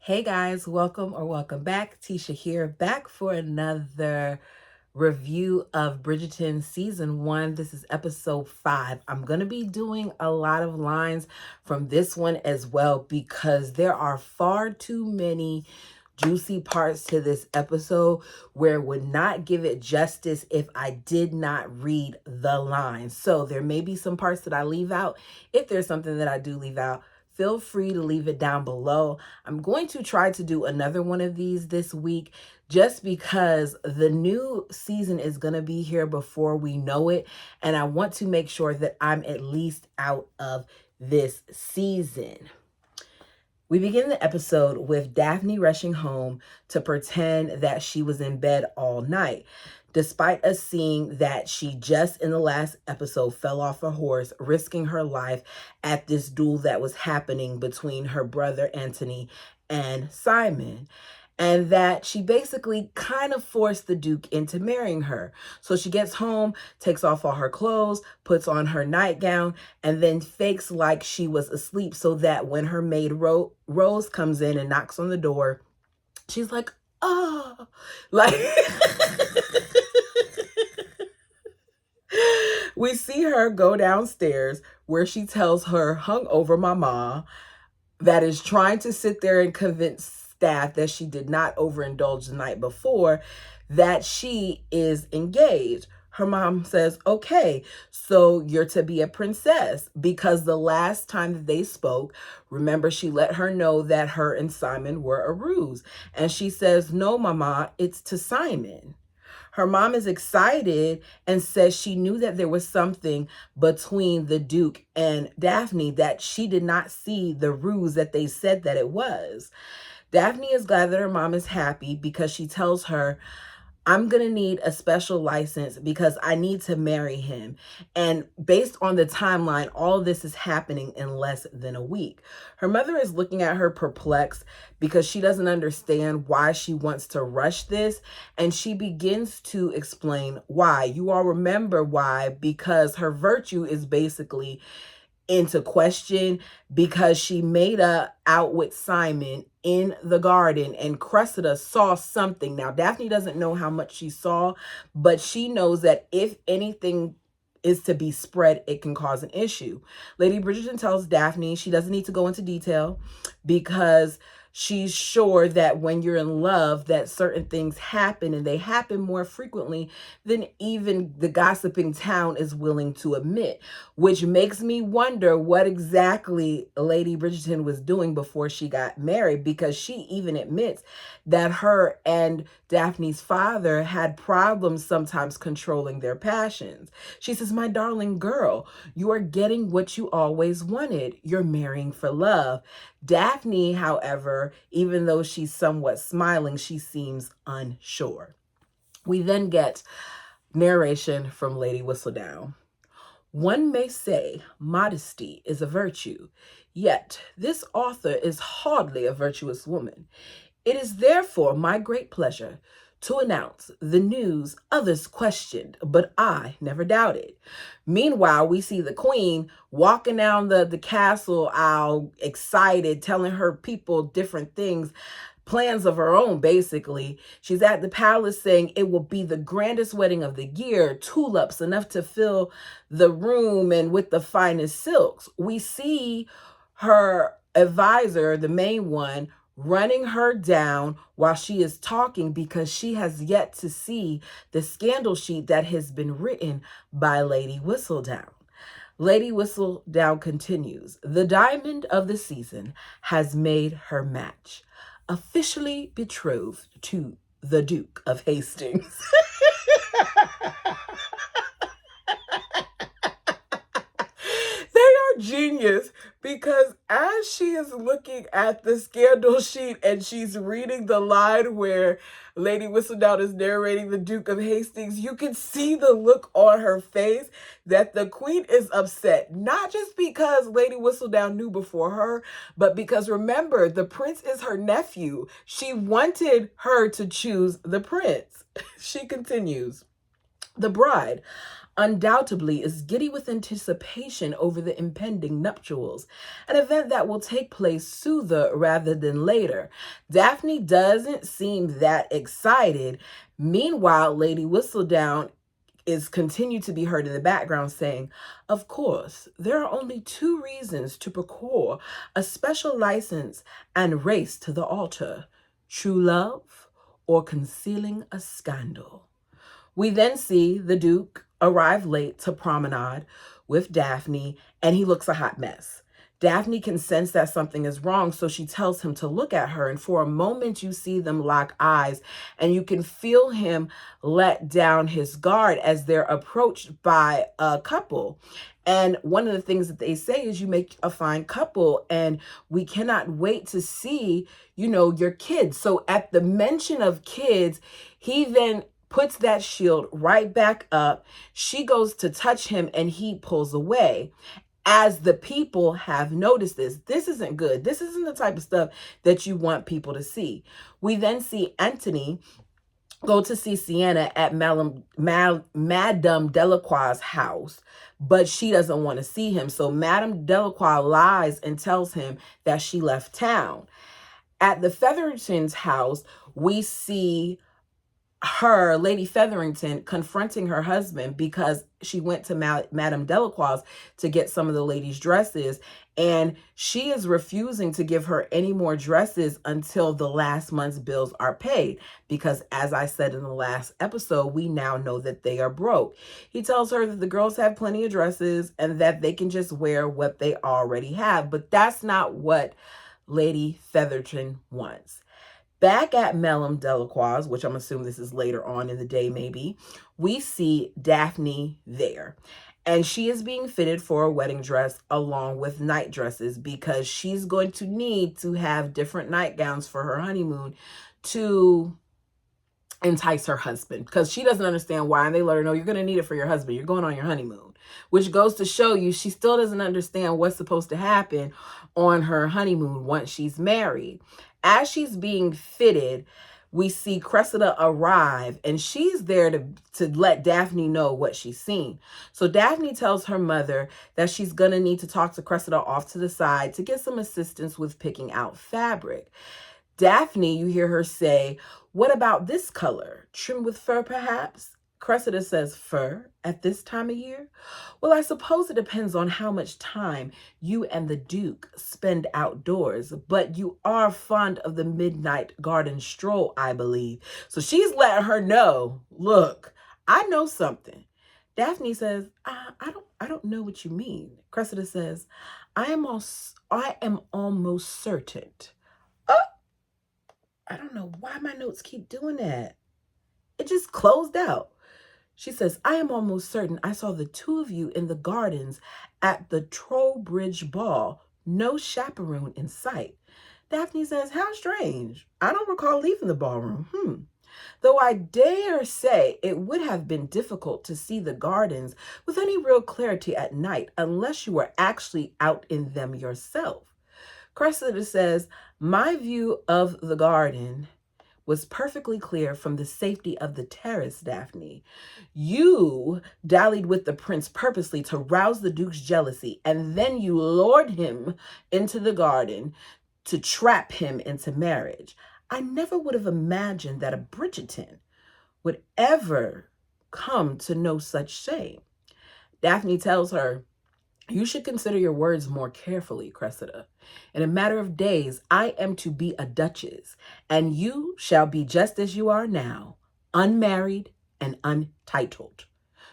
Hey guys, welcome back. Tisha here, back for another review of Bridgerton season 1. This is episode 5. I'm going to be doing a lot of lines from this one as well because there are far too many juicy parts to this episode where it would not give it justice if I did not read the lines. So there may be some parts that I leave out. If there's something that I do leave out, feel free to leave it down below. I'm going to try to do another one of these this week just because the new season is going to be here before we know it. And I want to make sure that I'm at least out of this season. We begin the episode with Daphne rushing home to pretend that she was in bed all night, despite us seeing that she just in the last episode fell off a horse, risking her life at this duel that was happening between her brother Anthony and Simon. And that she basically kind of forced the Duke into marrying her. So she gets home, takes off all her clothes, puts on her nightgown, and then fakes like she was asleep so that when her maid Rose comes in and knocks on the door, she's like, oh, like we see her go downstairs where she tells her hungover mama that is trying to sit there and convince staff that she did not overindulge the night before, that she is engaged. Her mom says, okay, so you're to be a princess, because the last time that they spoke, remember, she let her know that her and Simon were a ruse. And she says, no, mama, it's to Simon. Her mom is excited and says she knew that there was something between the Duke and Daphne, that she did not see the ruse that they said that it was. Daphne is glad that her mom is happy because she tells her, I'm going to need a special license because I need to marry him. And based on the timeline, all this is happening in less than a week. Her mother is looking at her perplexed because she doesn't understand why she wants to rush this. And she begins to explain why. You all remember why, because her virtue is basically into question because she made out with Simon in the garden and Cressida saw something. Now, Daphne doesn't know how much she saw, but she knows that if anything is to be spread, it can cause an issue. Lady Bridgerton tells Daphne she doesn't need to go into detail because she's sure that when you're in love, that certain things happen, and they happen more frequently than even the gossiping town is willing to admit, which makes me wonder what exactly Lady Bridgerton was doing before she got married, because she even admits that her and Daphne's father had problems sometimes controlling their passions. She says, my darling girl, you are getting what you always wanted. You're marrying for love. Daphne, however, even though she's somewhat smiling, she seems unsure. We then get narration from Lady Whistledown. One may say modesty is a virtue, yet this author is hardly a virtuous woman. It is therefore my great pleasure to announce the news others questioned, but I never doubted. Meanwhile, we see the queen walking down the castle aisle, excited, telling her people different things, plans of her own, basically. She's at the palace saying it will be the grandest wedding of the year, tulips enough to fill the room and with the finest silks. We see her advisor, the main one, running her down while she is talking because she has yet to see the scandal sheet that has been written by Lady Whistledown. Lady Whistledown continues, the diamond of the season has made her match, officially betrothed to the Duke of Hastings. They are genius because as she is looking at the scandal sheet and she's reading the line where Lady Whistledown is narrating the Duke of Hastings, you can see the look on her face that the queen is upset, not just because Lady Whistledown knew before her, but because, remember, the prince is her nephew. She wanted her to choose the prince. She continues. The bride undoubtedly is giddy with anticipation over the impending nuptials, an event that will take place sooner rather than later. Daphne doesn't seem that excited. Meanwhile, Lady Whistledown is continued to be heard in the background saying, "Of course, there are only two reasons to procure a special license and race to the altar: true love or concealing a scandal." We then see the Duke arrive late to promenade with Daphne, and he looks a hot mess. Daphne can sense that something is wrong, so she tells him to look at her. And for a moment, you see them lock eyes, and you can feel him let down his guard as they're approached by a couple. And one of the things that they say is, "You make a fine couple, and we cannot wait to see, your kids." So at the mention of kids, he then puts that shield right back up. She goes to touch him and he pulls away. As the people have noticed this, this isn't good. This isn't the type of stuff that you want people to see. We then see Anthony go to see Sienna at Madame Delacroix's house, but she doesn't want to see him. So Madame Delacroix lies and tells him that she left town. At the Featherington's house, we see Lady Featherington, confronting her husband because she went to Madame Delacroix to get some of the ladies' dresses, and she is refusing to give her any more dresses until the last month's bills are paid, because as I said in the last episode, we now know that they are broke. He tells her that the girls have plenty of dresses and that they can just wear what they already have, but that's not what Lady Featherington wants. Back at Madame Delacroix, which I'm assuming this is later on in the day maybe, we see Daphne there. And she is being fitted for a wedding dress along with night dresses, because she's going to need to have different nightgowns for her honeymoon to entice her husband, because she doesn't understand why. And they let her know, you're going to need it for your husband. You're going on your honeymoon, which goes to show you she still doesn't understand what's supposed to happen on her honeymoon once she's married. As she's being fitted, we see Cressida arrive, and she's there to let Daphne know what she's seen. So Daphne tells her mother that she's going to need to talk to Cressida off to the side to get some assistance with picking out fabric. Daphne, you hear her say, "What about this color? Trimmed with fur, perhaps?" Cressida says, "Fur at this time of year? Well, I suppose it depends on how much time you and the Duke spend outdoors, but you are fond of the midnight garden stroll, I believe." So she's letting her know, look, I know something. Daphne says, I don't know what you mean. Cressida says, I am almost certain. Oh, I don't know why my notes keep doing that. It just closed out. She says, I am almost certain I saw the two of you in the gardens at the Trowbridge ball. No chaperone in sight. Daphne says, how strange. I don't recall leaving the ballroom. Though I dare say it would have been difficult to see the gardens with any real clarity at night unless you were actually out in them yourself. Cressida says, my view of the garden was perfectly clear from the safety of the terrace, Daphne. You dallied with the prince purposely to rouse the Duke's jealousy, and then you lured him into the garden to trap him into marriage. I never would have imagined that a Bridgerton would ever come to no such shame. Daphne tells her, you should consider your words more carefully, Cressida. In a matter of days, I am to be a duchess, and you shall be just as you are now, unmarried and untitled.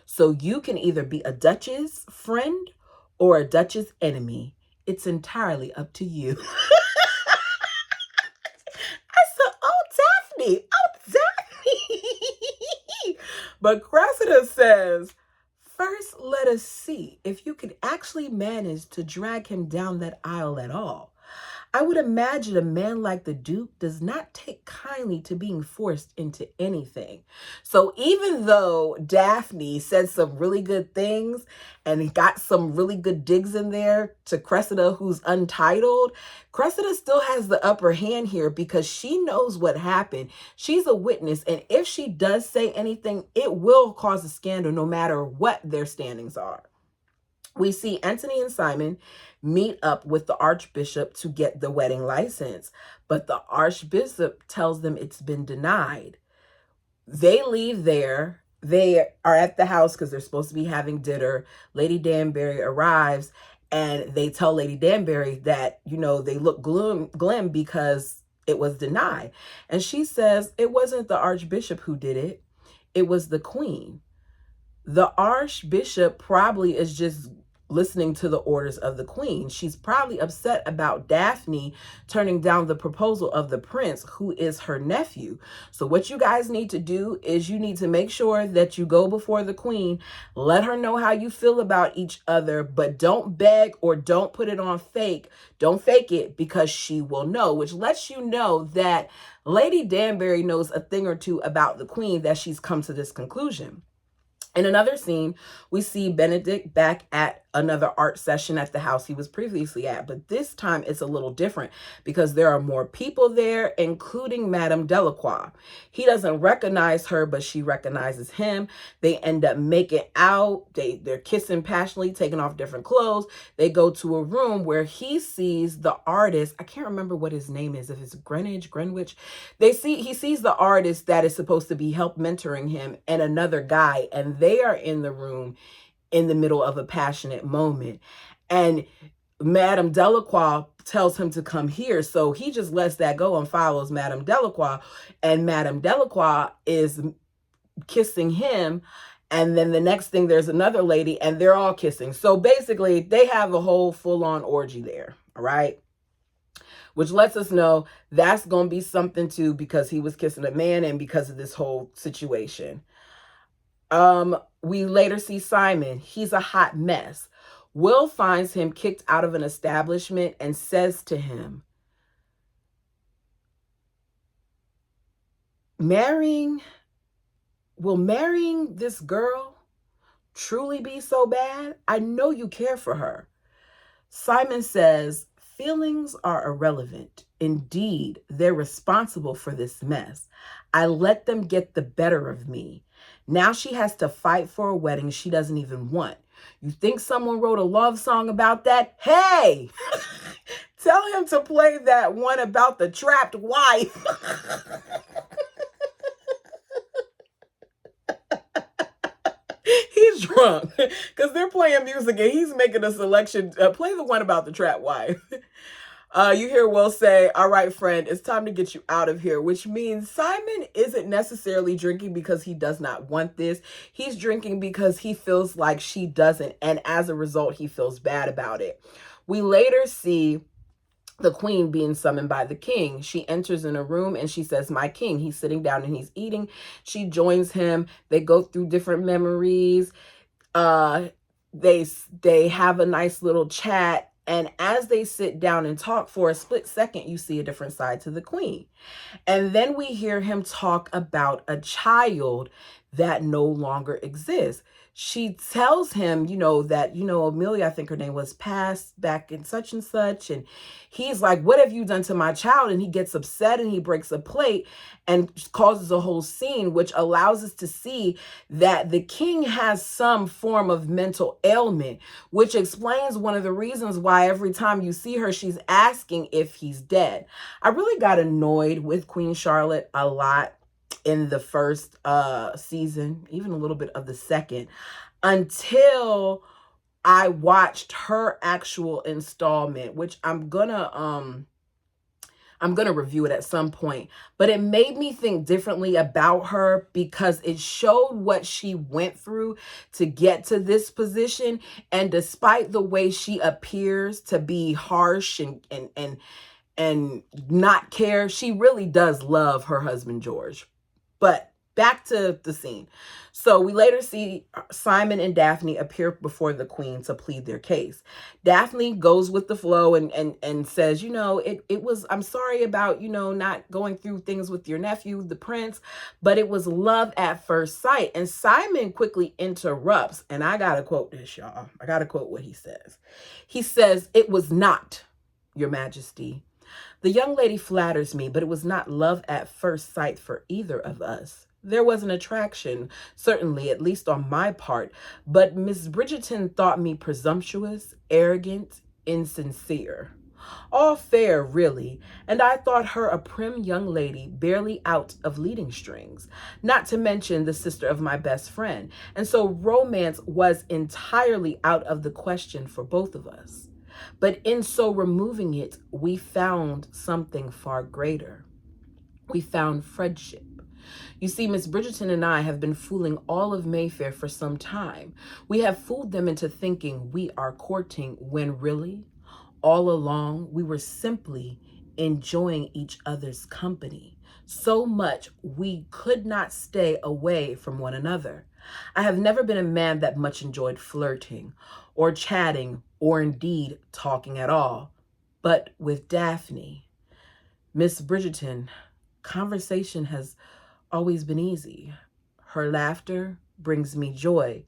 So you can either be a duchess friend or a duchess enemy. It's entirely up to you. I said, oh, Daphne. But Cressida says, first, let us see if you could actually manage to drag him down that aisle at all. I would imagine a man like the Duke does not take kindly to being forced into anything. So even though Daphne said some really good things and got some really good digs in there to Cressida, who's untitled, Cressida still has the upper hand here because she knows what happened. She's a witness, and if she does say anything, it will cause a scandal no matter what their standings are. We see Anthony and Simon meet up with the Archbishop to get the wedding license, but the Archbishop tells them it's been denied. They leave there. They are at the house because they're supposed to be having dinner. Lady Danbury arrives, and they tell Lady Danbury that, they look glim because it was denied. And she says it wasn't the Archbishop who did it. It was the Queen. The Archbishop probably is just listening to the orders of the Queen. She's probably upset about Daphne turning down the proposal of the prince, who is her nephew. So what you guys need to do is you need to make sure that you go before the Queen, let her know how you feel about each other, but don't beg or don't put it on fake. Don't fake it, because she will know, which lets you know that Lady Danbury knows a thing or two about the Queen, that she's come to this conclusion. In another scene, we see Benedict back at another art session at the house he was previously at, but this time it's a little different because there are more people there, including Madame Delacroix. He doesn't recognize her, but she recognizes him. They end up making out. They're kissing passionately, taking off different clothes. They go to a room where he sees the artist. I can't remember what his name is, if it's Greenwich. He sees the artist that is supposed to be help mentoring him and another guy, and they are in the room in the middle of a passionate moment. And Madame Delacroix tells him to come here. So he just lets that go and follows Madame Delacroix. And Madame Delacroix is kissing him. And then the next thing, there's another lady and they're all kissing. So basically, they have a whole full-on orgy there. All right. Which lets us know that's going to be something too, because he was kissing a man and because of this whole situation. We later see Simon. He's a hot mess. Will finds him kicked out of an establishment and says to him, will marrying this girl truly be so bad? I know you care for her. Simon says, feelings are irrelevant. Indeed, they're responsible for this mess. I let them get the better of me. Now she has to fight for a wedding she doesn't even want. You think someone wrote a love song about that? Hey, tell him to play that one about the trapped wife. He's drunk because they're playing music and he's making a selection. Play the one about the trapped wife. You hear Will say, all right, friend, it's time to get you out of here, which means Simon isn't necessarily drinking because he does not want this. He's drinking because he feels like she doesn't. And as a result, he feels bad about it. We later see the Queen being summoned by the king. She enters in a room and she says, my king. He's sitting down and he's eating. She joins him. They go through different memories. They have a nice little chat. And as they sit down and talk for a split second, you see a different side to the Queen. And then we hear him talk about a child that no longer exists. She tells him, that, Amelia, I think her name was, passed back in such and such. And he's like, what have you done to my child? And he gets upset and he breaks a plate and causes a whole scene, which allows us to see that the king has some form of mental ailment, which explains one of the reasons why every time you see her, she's asking if he's dead. I really got annoyed with Queen Charlotte a lot in the first season, even a little bit of the second, until I watched her actual installment, which I'm gonna review it at some point. But it made me think differently about her because it showed what she went through to get to this position. And despite the way she appears to be harsh and not care, she really does love her husband George. But Back to the scene. So we later see Simon and Daphne appear before the queen to plead their case. Daphne goes with the flow and says, it was, I'm sorry about, not going through things with your nephew, the prince, but it was love at first sight. And Simon quickly interrupts, and I gotta quote this, y'all. I gotta quote what he says. He says, "It was not, Your Majesty. The young lady flatters me, but it was not love at first sight for either of us. There was an attraction, certainly, at least on my part, but Miss Bridgerton thought me presumptuous, arrogant, insincere. All fair, really, and I thought her a prim young lady barely out of leading strings, not to mention the sister of my best friend, and so romance was entirely out of the question for both of us. But in so removing it, we found something far greater. We found friendship. You see, Miss Bridgerton and I have been fooling all of Mayfair for some time. We have fooled them into thinking we are courting when really, all along, we were simply enjoying each other's company. So much we could not stay away from one another. I have never been a man that much enjoyed flirting or chatting or indeed talking at all. But with Daphne, Miss Bridgerton, conversation has always been easy. Her laughter brings me joy.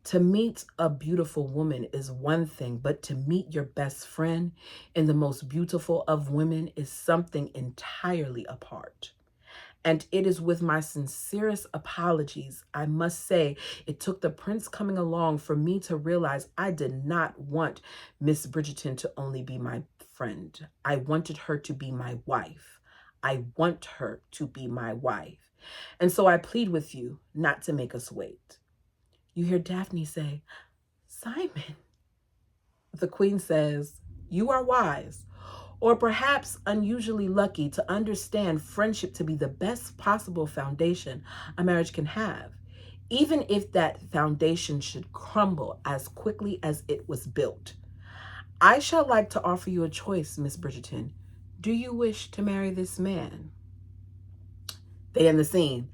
To meet a beautiful woman is one thing, but to meet your best friend in the most beautiful of women is something entirely apart. And it is with my sincerest apologies, I must say, it took the prince coming along for me to realize I did not want Miss Bridgerton to only be my friend. I wanted her to be my wife. I want her to be my wife. And so I plead with you not to make us wait." You hear Daphne say, "Simon." The queen says, "You are wise, or perhaps unusually lucky to understand friendship to be the best possible foundation a marriage can have, even if that foundation should crumble as quickly as it was built. I shall like to offer you a choice, Miss Bridgerton. Do you wish to marry this man?" They end the scene.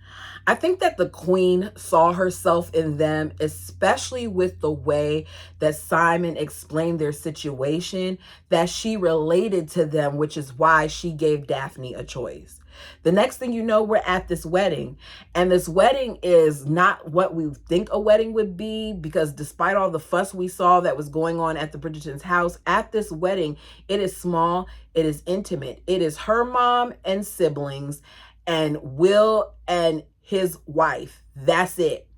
I think that the queen saw herself in them, especially with the way that Simon explained their situation, that she related to them, which is why she gave Daphne a choice. The next thing you know, we're at this wedding, and this wedding is not what we think a wedding would be, because despite all the fuss we saw that was going on at the Bridgerton's house, at this wedding, it is small, it is intimate. It is her mom and siblings, and Will and his wife. That's it.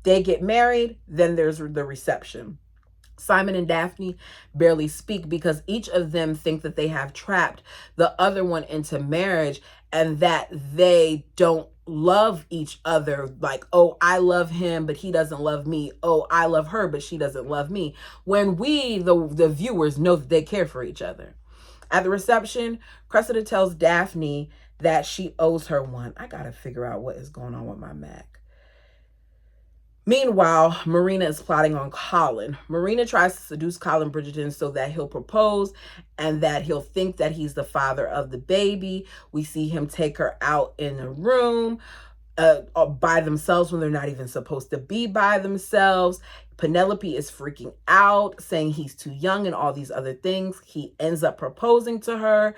They get married, then there's the reception. Simon and Daphne barely speak because each of them think that they have trapped the other one into marriage and that they don't love each other. Like, oh, I love him, but he doesn't love me. Oh, I love her, but she doesn't love me. When we, the viewers, know that they care for each other. At the reception, Cressida tells Daphne that she owes her one. I gotta figure out what is going on with my Mac. Meanwhile, Marina is plotting on Colin. Marina tries to seduce Colin Bridgerton so that he'll propose and that he'll think that he's the father of the baby. We see him take her out in a room by themselves when they're not even supposed to be by themselves. Penelope is freaking out, saying he's too young and all these other things. He ends up proposing to her.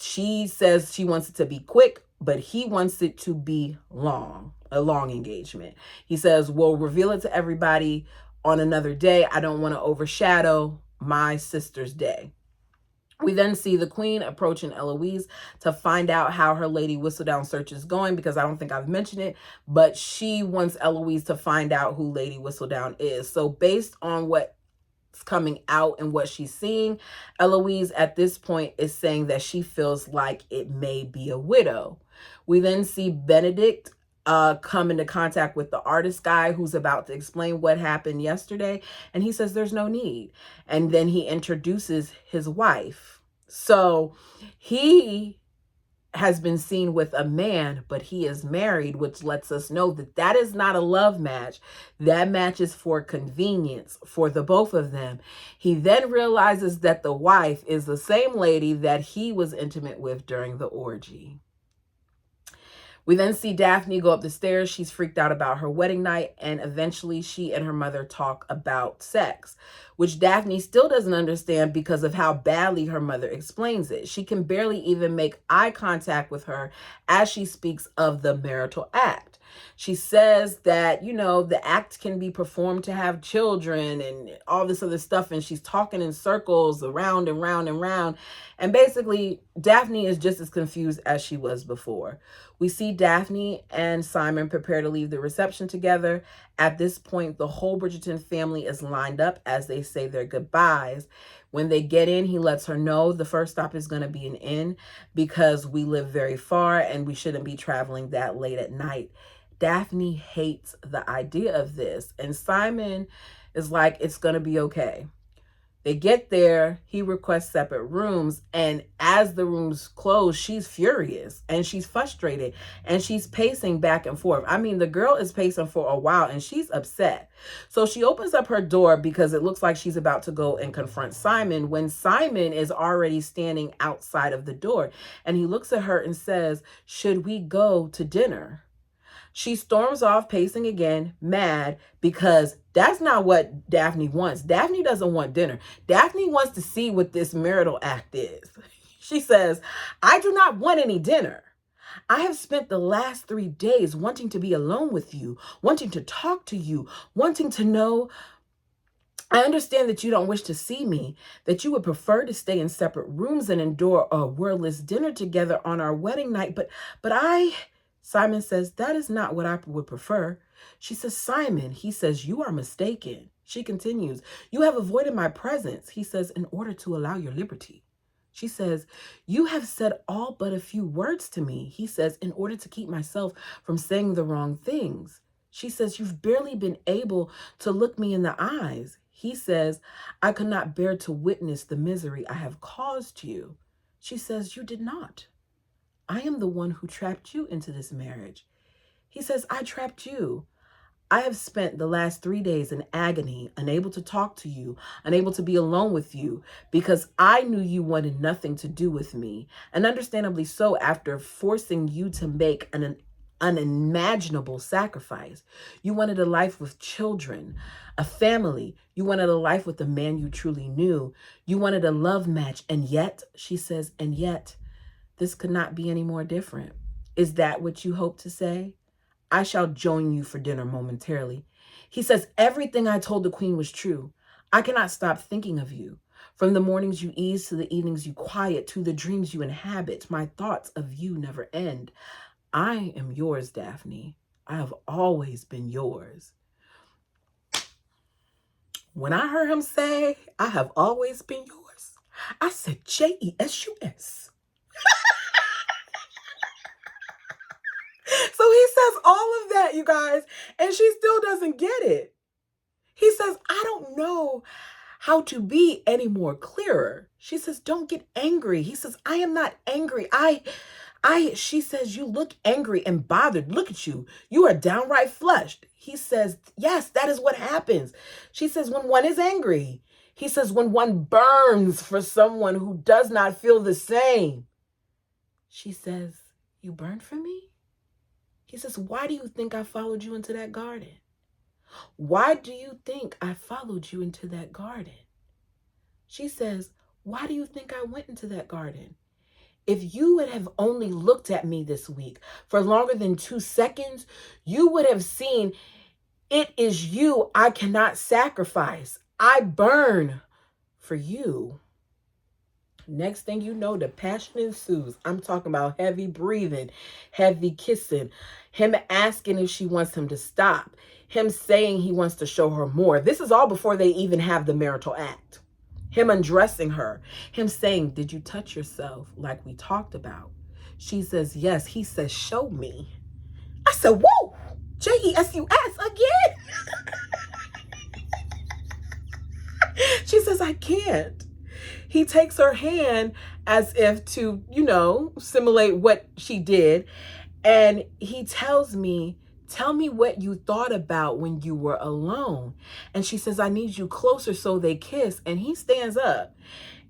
She says she wants it to be quick, but he wants it to be long, a long engagement. He says, we'll reveal it to everybody on another day. I don't want to overshadow my sister's day. We then see the queen approaching Eloise to find out how her Lady Whistledown search is going, because I don't think I've mentioned it, but she wants Eloise to find out who Lady Whistledown is. So based on what's coming out and what she's seeing, Eloise at this point is saying that she feels like it may be a widow. We then see Benedict come into contact with the artist guy who's about to explain what happened yesterday. And he says there's no need. And then he introduces his wife. So he has been seen with a man, but he is married, which lets us know that that is not a love match. That match is for convenience for the both of them. He then realizes that the wife is the same lady that he was intimate with during the orgy. We then see Daphne go up the stairs. She's freaked out about her wedding night, and eventually she and her mother talk about sex, which Daphne still doesn't understand because of how badly her mother explains it. She can barely even make eye contact with her as she speaks of the marital act. She says that, the act can be performed to have children and all this other stuff, and she's talking in circles around and round and round. And basically, Daphne is just as confused as she was before. We see Daphne and Simon prepare to leave the reception together. At this point, the whole Bridgerton family is lined up as they say their goodbyes. When they get in, he lets her know the first stop is going to be an inn because we live very far and we shouldn't be traveling that late at night. Daphne hates the idea of this, and Simon is like, it's going to be okay. They get there, he requests separate rooms, and as the rooms close, she's furious and she's frustrated and she's pacing back and forth. I mean, the girl is pacing for a while and she's upset. So she opens up her door because it looks like she's about to go and confront Simon when Simon is already standing outside of the door, and he looks at her and says, "Should we go to dinner?" She storms off, pacing again, mad, because that's not what Daphne wants. Daphne doesn't want dinner. Daphne wants to see what this marital act is. She says, "I do not want any dinner. I have spent the last 3 days wanting to be alone with you, wanting to talk to you, wanting to know. I understand that you don't wish to see me, that you would prefer to stay in separate rooms and endure a wordless dinner together on our wedding night, but I..." Simon says, "That is not what I would prefer." She says, "Simon," he says, "you are mistaken." She continues, "You have avoided my presence." He says, "In order to allow your liberty." She says, "You have said all but a few words to me." He says, "In order to keep myself from saying the wrong things." She says, "You've barely been able to look me in the eyes." He says, "I could not bear to witness the misery I have caused you." She says, "You did not. I am the one who trapped you into this marriage." He says, "I trapped you. I have spent the last 3 days in agony, unable to talk to you, unable to be alone with you, because I knew you wanted nothing to do with me. And understandably so, after forcing you to make an unimaginable sacrifice. You wanted a life with children, a family. You wanted a life with a man you truly knew. You wanted a love match. And yet," she says, "and yet, this could not be any more different. Is that what you hope to say? I shall join you for dinner momentarily." He says, "Everything I told the queen was true. I cannot stop thinking of you. From the mornings you ease to the evenings you quiet to the dreams you inhabit, my thoughts of you never end. I am yours, Daphne. I have always been yours." When I heard him say, "I have always been yours," I said, Jesus. So he says all of that, you guys, and she still doesn't get it. He says, "I don't know how to be any more clearer." She says, "Don't get angry." He says, "I am not angry. She says, "You look angry and bothered. Look at you. You are downright flushed." He says, "Yes, that is what happens." She says, "When one is angry." He says, "When one burns for someone who does not feel the same." She says, "You burned for me?" He says, "Why do you think I followed you into that garden? Why do you think I followed you into that garden?" She says, "Why do you think I went into that garden? If you would have only looked at me this week for longer than 2 seconds, you would have seen it is you I cannot sacrifice. I burn for you." Next thing you know, the passion ensues. I'm talking about heavy breathing, heavy kissing, him asking if she wants him to stop, him saying he wants to show her more. This is all before they even have the marital act. Him undressing her, him saying, "Did you touch yourself like we talked about?" She says, "Yes." He says, "Show me." I said, whoa, Jesus again. She says, "I can't." He takes her hand as if to, simulate what she did. And he tells me, "Tell me what you thought about when you were alone." And she says, "I need you closer." So they kiss, and he stands up.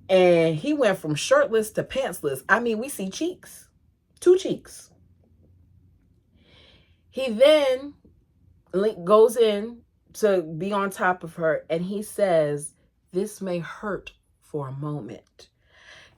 And he went from shirtless to pantsless. I mean, we see cheeks, 2 cheeks. He then goes in to be on top of her, and he says, "This may hurt for a moment."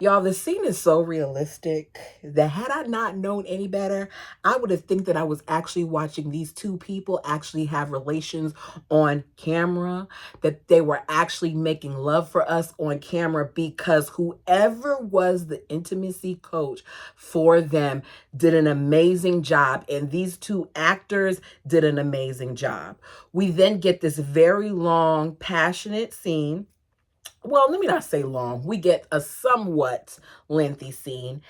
Y'all, the scene is so realistic that had I not known any better, I would have think that I was actually watching these two people actually have relations on camera, that they were actually making love for us on camera, because whoever was the intimacy coach for them did an amazing job. And these two actors did an amazing job. We then get this very long, passionate scene. Well, let me not say long. We get a somewhat lengthy scene,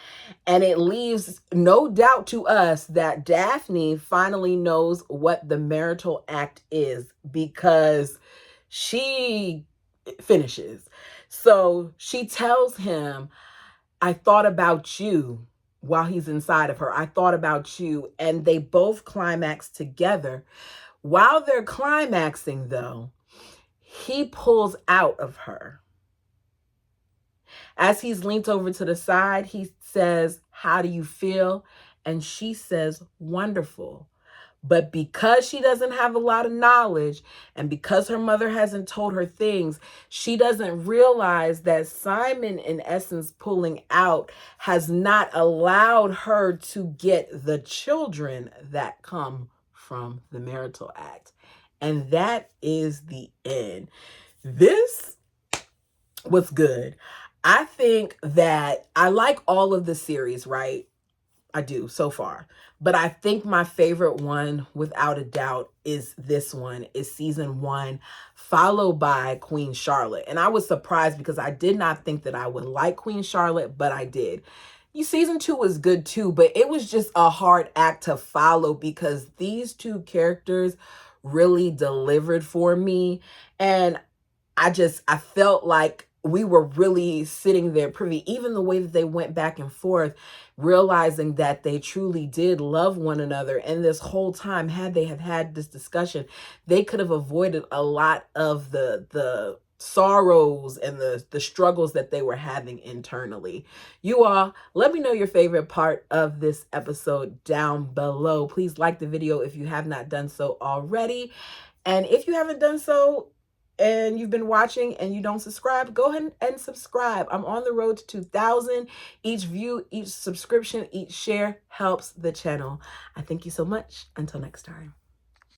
and it leaves no doubt to us that Daphne finally knows what the marital act is, because she finishes. So she tells him, "I thought about you," while he's inside of her. "I thought about you." And they both climax together. While they're climaxing, though, he pulls out of her. As he's leaned over to the side, he says, "How do you feel?" And she says, "Wonderful." But because she doesn't have a lot of knowledge, and because her mother hasn't told her things, she doesn't realize that Simon, in essence, pulling out has not allowed her to get the children that come from the marital act. And that is the end. This was good. I think that I like all of the series, right? I do so far. But I think my favorite one, without a doubt, is this one, is season 1, followed by Queen Charlotte. And I was surprised because I did not think that I would like Queen Charlotte, but I did. Season 2 was good too, but it was just a hard act to follow because these two characters really delivered for me. And I felt like we were really sitting there privy, even the way that they went back and forth, realizing that they truly did love one another. And this whole time, had they have had this discussion, they could have avoided a lot of the sorrows and the struggles that they were having internally. You all, let me know your favorite part of this episode down below. Please like the video if you have not done so already. And if you haven't done so, and you've been watching and you don't subscribe, go ahead and subscribe. I'm on the road to 2,000. Each view, each subscription, each share helps the channel. I thank you so much. Until next time.